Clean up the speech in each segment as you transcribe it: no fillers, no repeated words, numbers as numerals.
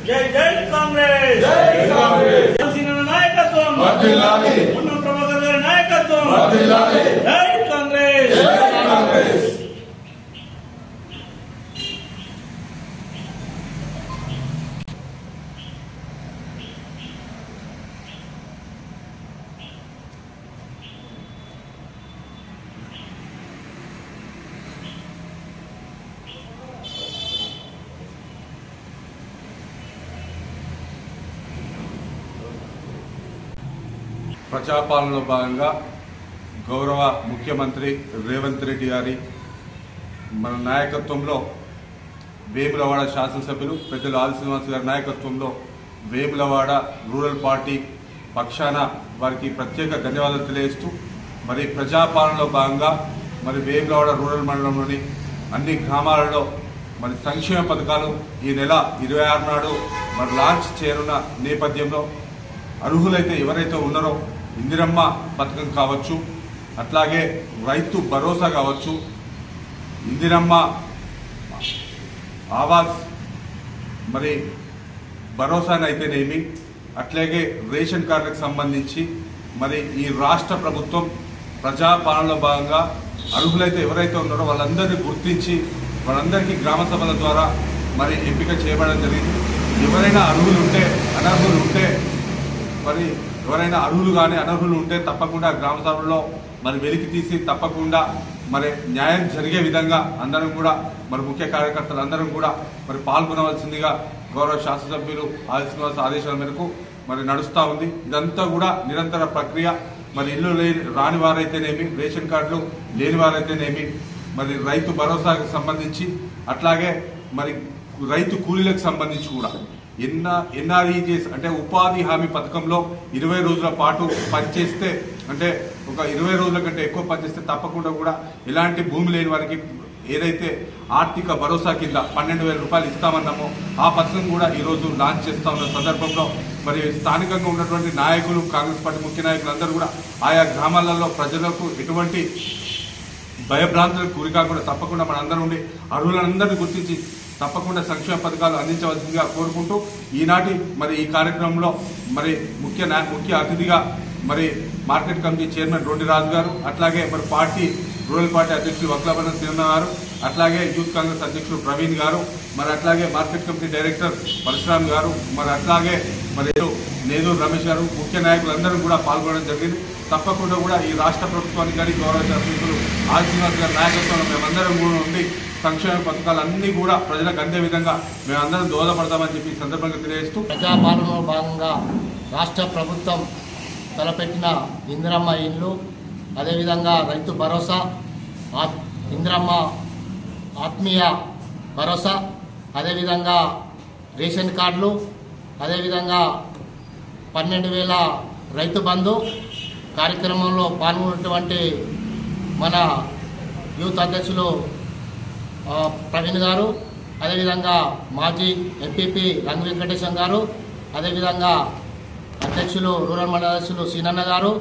జై జై కాంగ్రెస్ జనసేన నాయకత్వం ఉన్న ప్రభాకర్ గారి నాయకత్వం జై కాంగ్రెస్ ప్రజాపాలనలో భాగంగా గౌరవ ముఖ్యమంత్రి రేవంత్ రెడ్డి గారి మన నాయకత్వంలో వేములవాడ శాసనసభ్యులు పెద్దలు ఆది శ్రీనివాస్ గారి నాయకత్వంలో వేములవాడ రూరల్ పార్టీ పక్షాన వారికి ప్రత్యేక ధన్యవాదాలు తెలియజేస్తూ మరి ప్రజాపాలనలో భాగంగా మరి వేములవాడ రూరల్ మండలంలోని అన్ని గ్రామాలలో మరి సంక్షేమ పథకాలు ఈ నెల 26 నాడు మరి లాంచ్ చేయనున్న నేపథ్యంలో అర్హులైతే ఎవరైతే ఉన్నారో ఇందిరమ్మ పథకం కావచ్చు, అట్లాగే రైతు భరోసా కావచ్చు, ఇందిరమ్మ ఆవాస్ మరి భరోసానైతేనేమి, అట్లాగే రేషన్ కార్డులకు సంబంధించి మరి ఈ రాష్ట్ర ప్రభుత్వం ప్రజాపాలనలో భాగంగా అర్హులైతే ఎవరైతే ఉన్నారో వాళ్ళందరినీ గుర్తించి వాళ్ళందరికీ గ్రామ సభల ద్వారా మరి ఎంపిక చేయబడడం జరిగింది. ఎవరైనా అర్హులు ఉంటే అనర్హులు ఉంటే మరి ఎవరైనా అర్హులు కానీ అనర్హులు ఉంటే తప్పకుండా గ్రామ సభల్లో మరి వెలికి తీసి తప్పకుండా మరి న్యాయం జరిగే విధంగా అందరం కూడా మరి ముఖ్య కార్యకర్తలు అందరం కూడా మరి పాల్గొనవలసిందిగా గౌరవ శాసనసభ్యులు ఆది శ్రీనివాస్ ఆదేశాల మేరకు మరి నడుస్తూ ఉంది. ఇదంతా కూడా నిరంతర ప్రక్రియ. మరి ఇల్లు రాని వారైతేనేమి, రేషన్ కార్డులు లేని వారైతేనేమి, మరి రైతు భరోసాకు సంబంధించి అట్లాగే మరి రైతు కూలీలకు సంబంధించి కూడా ఎన్ఆర్ఈజీఎస్ అంటే ఉపాధి హామీ పథకంలో 20 రోజుల పాటు పనిచేస్తే అంటే ఒక 20 రోజుల కంటే ఎక్కువ పనిచేస్తే తప్పకుండా కూడా ఎలాంటి భూమి లేని వారికి ఏదైతే ఆర్థిక భరోసా కింద 12,000 రూపాయలు ఇస్తామన్నామో ఆ పథకం కూడా ఈరోజు లాంచ్ చేస్తా ఉన్న సందర్భంలో మరి స్థానికంగా ఉన్నటువంటి నాయకులు, కాంగ్రెస్ పార్టీ ముఖ్య నాయకులు అందరూ కూడా ఆయా గ్రామాలలో ప్రజలకు ఎటువంటి భయభ్రాంతులకు గురి కాకుండా తప్పకుండా మనందరం ఉండి అర్హులందరినీ గుర్తించి తప్పకుండా సంక్షేమ పథకాలు అందించవలసిందిగా కోరుకుంటూ ఈనాటి మరి ఈ కార్యక్రమంలో మరి ముఖ్య అతిథిగా మరి మార్కెట్ కమిటీ చైర్మన్ రొండి రాజు గారు, అట్లాగే మరి పార్టీ రూరల్ పార్టీ అధ్యక్షులు వక్లాభరణ శ్రీరణ గారు, అట్లాగే యూత్ కాంగ్రెస్ అధ్యక్షులు ప్రవీణ్ గారు, మరి అట్లాగే మార్కెట్ కమిటీ డైరెక్టర్ పరశురామ్ గారు, మరి అట్లాగే మరి నేదూరు రమేష్ గారు, ముఖ్య నాయకులందరూ కూడా పాల్గొనడం జరిగింది. తప్పకుండా కూడా ఈ రాష్ట్ర ప్రభుత్వానికి కానీ గౌరవ శాసనసభ్యులు ఆది శ్రీనివాస్ గారి నాయకత్వంలో మేమందరం కూడా ఉండి సంక్షేమ పథకాలన్నీ కూడా ప్రజలకు అందే విధంగా మేమందరం దోహదపడతామని చెప్పి సందర్భంగా తెలియజేస్తూ ప్రజాపాలనలో భాగంగా రాష్ట్ర ప్రభుత్వం తలపెట్టిన ఇందిరమ్మ ఇల్లు, అదేవిధంగా రైతు భరోసా, ఇందిరమ్మ ఆత్మీయ భరోసా, అదేవిధంగా రేషన్ కార్డులు, అదేవిధంగా 12,000 రైతు బంధు కార్యక్రమంలో పాల్గొన్నటువంటి మన యూత్ అధ్యక్షులు ప్రవీణ్ గారు, అదేవిధంగా మాజీ ఎంపీపీ రంగు వెంకటేశం గారు, అదేవిధంగా అధ్యక్షులు రూరల్ మండల అధ్యక్షులు సీనన్న గారు,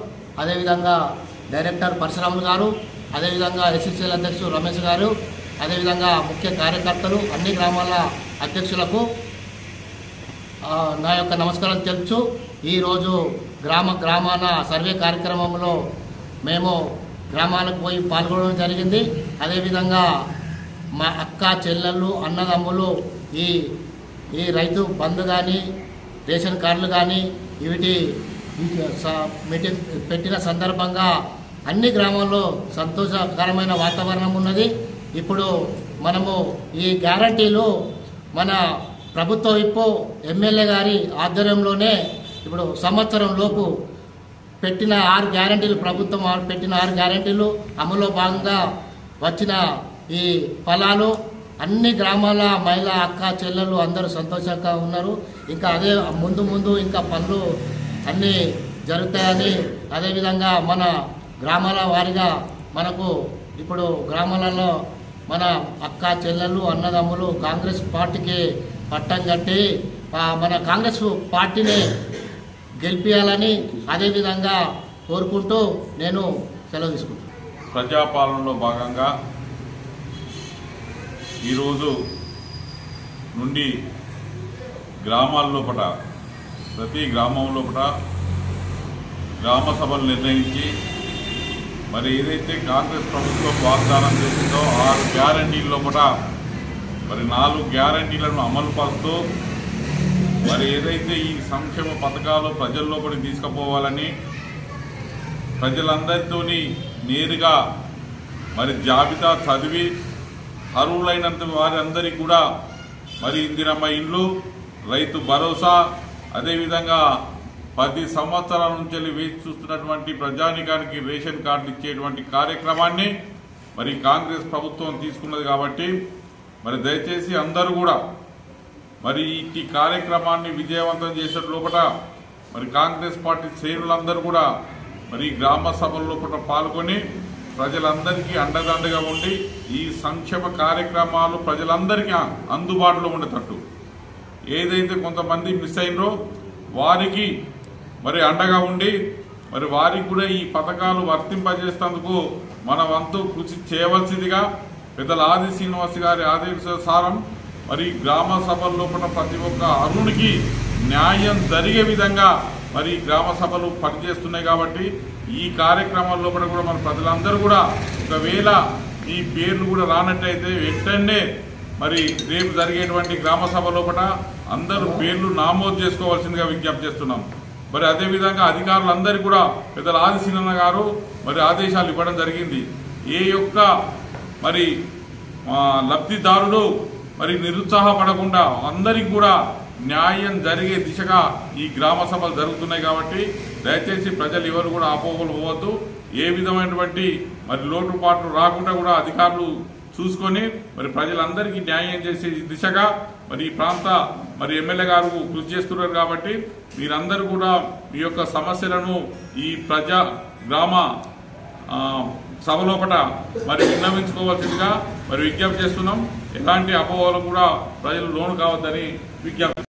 అదేవిధంగా డైరెక్టర్ పరశురాములు గారు, అదేవిధంగా ఎస్సీసీఎల్ అధ్యక్షులు రమేష్ గారు, అదేవిధంగా ముఖ్య కార్యకర్తలు అన్ని గ్రామాల అధ్యక్షులకు నా యొక్క నమస్కారాలు తెలుపుచు ఈరోజు గ్రామాన సర్వే కార్యక్రమంలో మేము గ్రామాలకు పోయి పాల్గొనడం జరిగింది. అదేవిధంగా మా అక్క చెల్లెళ్ళు అన్నదమ్ములు ఈ రైతు బంధు కానీ రేషన్ కార్డులు కానీ వీటి మీటింగ్ పెట్టిన సందర్భంగా అన్ని గ్రామాల్లో సంతోషకరమైన వాతావరణం ఉన్నది. ఇప్పుడు మనము ఈ గ్యారంటీలు మన ప్రభుత్వ విప్పు ఎమ్మెల్యే గారి ఆధ్వర్యంలోనే ఇప్పుడు సంవత్సరం లోపు పెట్టిన 6 గ్యారంటీలు, ప్రభుత్వం పెట్టిన 6 గ్యారంటీలు అమలులో భాగంగా వచ్చిన ఈ ఫలాలు అన్ని గ్రామాల మహిళా అక్క చెల్లెలు అందరూ సంతోషంగా ఉన్నారు. ఇంకా అదే ముందు ఇంకా పనులు అన్నీ జరుగుతాయని, అదేవిధంగా మన గ్రామాల వారీగా మనకు ఇప్పుడు గ్రామాలలో మన అక్క చెల్లెలు అన్నదమ్ములు కాంగ్రెస్ పార్టీకి పట్టం కట్టి మన కాంగ్రెస్ పార్టీని గెలిపించాలని అదేవిధంగా కోరుకుంటూ నేను సెలవు తీసుకుంటాను. ప్రజాపాలనలో భాగంగా ఈరోజు నుండి గ్రామాల లోపల ప్రతి గ్రామం లోపల గ్రామ సభలు నిర్ణయించి మరి ఏదైతే కాంగ్రెస్ ప్రభుత్వం వాగ్దానం చేసిందో 6 గ్యారంటీల లోపల మరి 4 గ్యారంటీలను అమలు పరుస్తూ మరి ఏదైతే ఈ సంక్షేమ పథకాలు ప్రజల లోపలికి తీసుకుపోవాలని ప్రజలందరితోని నేరుగా మరి జాబితా చదివి అర్హులైనంత వారందరికీ కూడా మరి ఇందిరమ్మ ఇండ్లు, రైతు భరోసా, అదేవిధంగా 10 సంవత్సరాల నుంచి వేచి చూస్తున్నటువంటి ప్రజానికానికి రేషన్ కార్డు ఇచ్చేటువంటి కార్యక్రమాన్ని మరి కాంగ్రెస్ ప్రభుత్వం తీసుకున్నది కాబట్టి మరి దయచేసి అందరూ కూడా మరి ఈ కార్యక్రమాన్ని విజయవంతం చేసే లోపల మరి కాంగ్రెస్ పార్టీ శ్రేణులందరూ కూడా మరి గ్రామ సభల లోపల పాల్గొని ప్రజలందరికీ అండదండగా ఉండి ఈ సంక్షేమ కార్యక్రమాలు ప్రజలందరికీ అందుబాటులో ఉండేటట్టు ఏదైతే కొంతమంది మిస్ అయినరో వారికి మరి అండగా ఉండి మరి వారికి కూడా ఈ పథకాలు వర్తింపజేసేందుకు మన వంతు కృషి చేయవలసిందిగా పెద్దల ఆది శ్రీనివాస్ గారి ఆదేశానుసారం మరి గ్రామ సభల లోపల ప్రతి ఒక్క అర్హునికి న్యాయం జరిగే విధంగా మరి గ్రామ సభలు పనిచేస్తున్నాయి కాబట్టి ఈ కార్యక్రమాల లోపల కూడా మన ప్రజలందరూ కూడా ఒకవేళ ఈ పేర్లు కూడా రానట్టయితే వెంటనే మరి రేపు జరిగేటువంటి గ్రామ సభ లోపల అందరూ పేర్లు నమోదు చేసుకోవాల్సిందిగా విజ్ఞప్తి చేస్తున్నాం. మరి అదేవిధంగా అధికారులందరికీ కూడా పెద్దల ఆది శ్రీనన్న గారు మరి ఆదేశాలు ఇవ్వడం జరిగింది. ఏ యొక్క మరి లబ్ధిదారులు మరి నిరుత్సాహపడకుండా అందరికీ కూడా న్యాయం జరిగే దిశగా ఈ గ్రామ సభలు జరుగుతున్నాయి కాబట్టి దయచేసి ప్రజలు ఎవరు కూడా అపోహలు పోవద్దు. ఏ విధమైనటువంటి మరి లోటుపాట్లు రాకుండా కూడా అధికారులు చూసుకొని మరి ప్రజలందరికీ న్యాయం చేసే దిశగా మరి ఈ ప్రాంత మరి ఎమ్మెల్యే గారు కృషి చేస్తున్నారు కాబట్టి మీరందరూ కూడా మీ యొక్క సమస్యలను ఈ గ్రామ సభలోపట మరి విన్నవించుకోవాల్సిందిగా మరి విజ్ఞప్తి చేస్తున్నాం. ఎలాంటి అపోహలు కూడా ప్రజలు లోను కావద్దని విజ్ఞప్తి